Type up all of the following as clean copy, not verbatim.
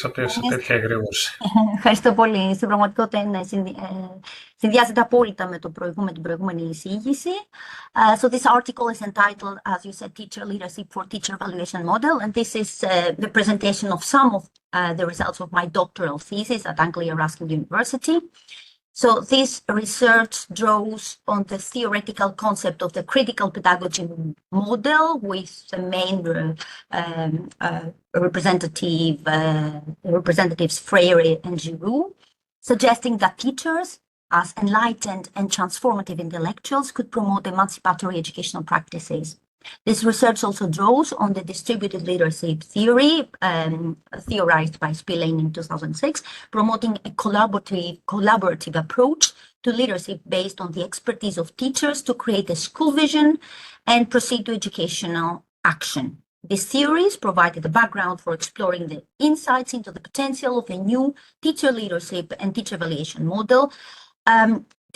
απαντήσατε σε τέτοια εγρήγορση. Ευχαριστώ πολύ. Στην πραγματικότητα συνδυάζεται απόλυτα με την προηγούμενη εισήγηση. So this article is entitled, as you said, Teacher Leadership for Teacher Evaluation Model, and this is the presentation of some of the results of my doctoral thesis at Iraklio University. So this research draws on the theoretical concept of the critical pedagogy model with the main representatives Freire and Giroux, suggesting that teachers, as enlightened and transformative intellectuals, could promote emancipatory educational practices. This research also draws on the distributed leadership theory theorized by Spillane in 2006, promoting a collaborative approach to leadership based on the expertise of teachers to create a school vision and proceed to educational action. These theories provided the background for exploring the insights into the potential of a new teacher leadership and teacher evaluation model.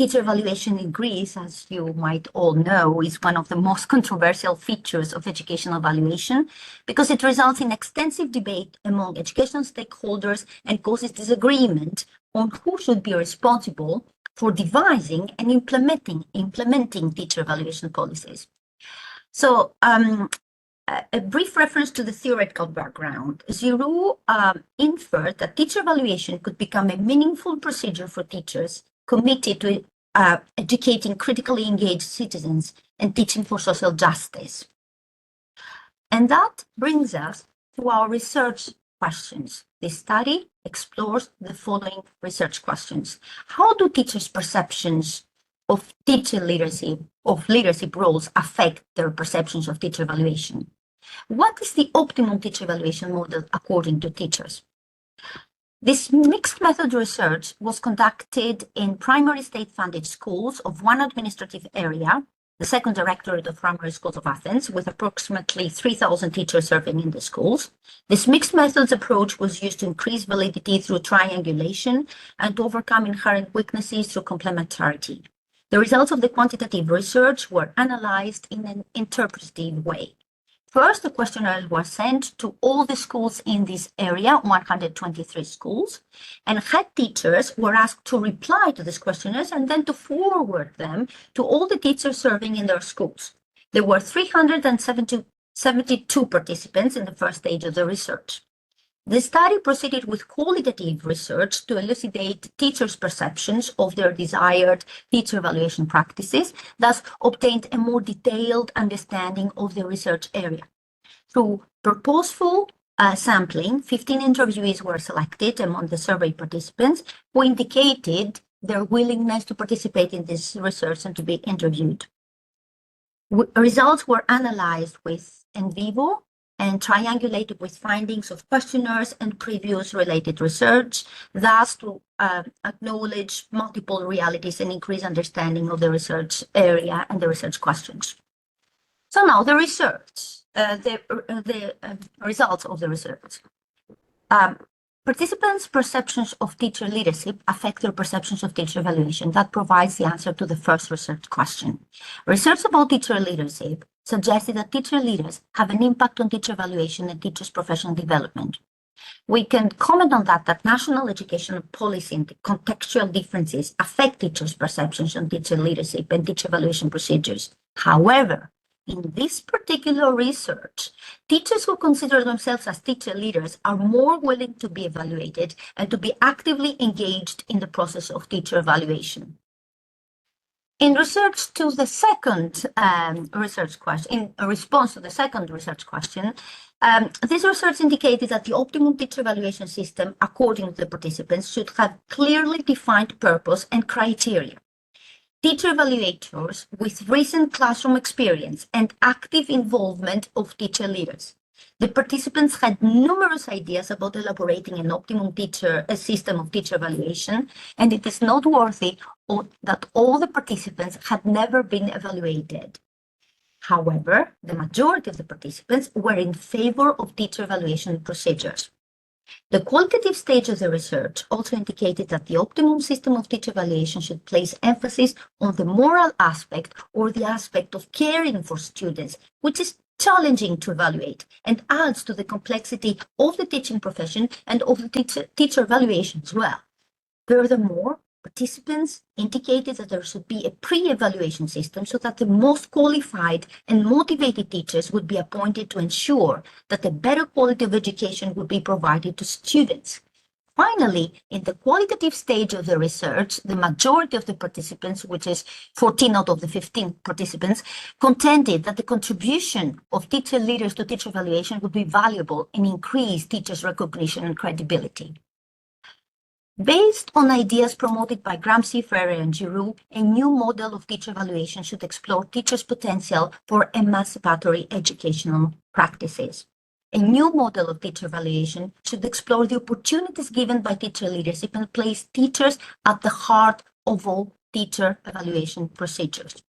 Teacher evaluation in Greece, as you might all know, is one of the most controversial features of educational evaluation because it results in extensive debate among educational stakeholders and causes disagreement on who should be responsible for devising and implementing teacher evaluation policies. So, a brief reference to the theoretical background. Giroux inferred that teacher evaluation could become a meaningful procedure for teachers committed to educating critically engaged citizens and teaching for social justice. And that brings us to our research questions. This study explores the following research questions. How do teachers' perceptions of teacher leadership roles affect their perceptions of teacher evaluation? What is the optimum teacher evaluation model according to teachers? This mixed method research was conducted in primary state-funded schools of one administrative area, the second Directorate of Primary Schools of Athens, with approximately 3,000 teachers serving in the schools. This mixed methods approach was used to increase validity through triangulation and to overcome inherent weaknesses through complementarity. The results of the quantitative research were analyzed in an interpretative way. First, the questionnaires were sent to all the schools in this area, 123 schools, and head teachers were asked to reply to these questionnaires and then to forward them to all the teachers serving in their schools. There were 372 participants in the first stage of the research. The study proceeded with qualitative research to elucidate teachers' perceptions of their desired teacher evaluation practices, thus obtained a more detailed understanding of the research area. Through purposeful sampling, 15 interviewees were selected among the survey participants who indicated their willingness to participate in this research and to be interviewed. Results were analyzed with in vivo and triangulated with findings of questionnaires and previous related research, thus to acknowledge multiple realities and increase understanding of the research area and the research questions. So now the research, the results of the research. Participants' perceptions of teacher leadership affect their perceptions of teacher evaluation. That provides the answer to the first research question. Research about teacher leadership suggested that teacher leaders have an impact on teacher evaluation and teachers' professional development. We can comment on that national education policy and contextual differences affect teachers' perceptions on teacher leadership and teacher evaluation procedures. However, in this particular research, teachers who consider themselves as teacher leaders are more willing to be evaluated and to be actively engaged in the process of teacher evaluation. In research to the second research question, in response to the second research question, this research indicated that the optimum teacher evaluation system, according to the participants, should have clearly defined purpose and criteria. Teacher evaluators with recent classroom experience and active involvement of teacher leaders. The participants had numerous ideas about elaborating an optimum system of teacher evaluation, and it is noteworthy that all the participants had never been evaluated. However, the majority of the participants were in favor of teacher evaluation procedures. The qualitative stage of the research also indicated that the optimum system of teacher evaluation should place emphasis on the moral aspect or the aspect of caring for students, which is challenging to evaluate, and adds to the complexity of the teaching profession and of the teacher evaluation as well. Furthermore, participants indicated that there should be a pre-evaluation system so that the most qualified and motivated teachers would be appointed to ensure that a better quality of education would be provided to students. Finally, in the qualitative stage of the research, the majority of the participants, which is 14 out of the 15 participants, contended that the contribution of teacher leaders to teacher evaluation would be valuable and increase teachers' recognition and credibility. Based on ideas promoted by Gramsci, Freire, and Giroux, a new model of teacher evaluation should explore teachers' potential for emancipatory educational practices. A new model of teacher evaluation should explore the opportunities given by teacher leadership and place teachers at the heart of all teacher evaluation procedures.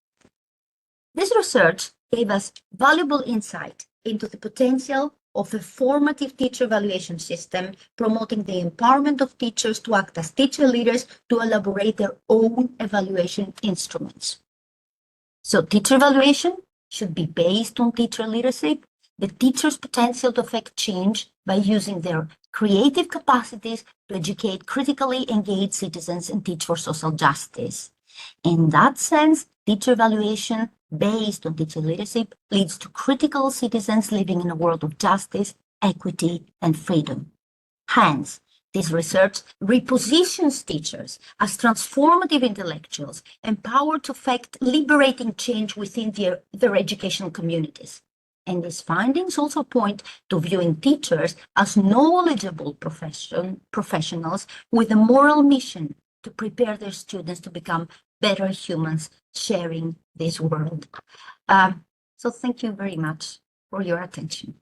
This research gave us valuable insight into the potential of a formative teacher evaluation system, promoting the empowerment of teachers to act as teacher leaders to elaborate their own evaluation instruments. So teacher evaluation should be based on teacher leadership, the teacher's potential to affect change by using their creative capacities to educate critically engaged citizens and teach for social justice. In that sense, teacher evaluation based on teacher leadership leads to critical citizens living in a world of justice, equity, and freedom. Hence, this research repositions teachers as transformative intellectuals empowered to effect liberating change within their educational communities. And these findings also point to viewing teachers as knowledgeable professionals with a moral mission to prepare their students to become better humans sharing this world. So thank you very much for your attention.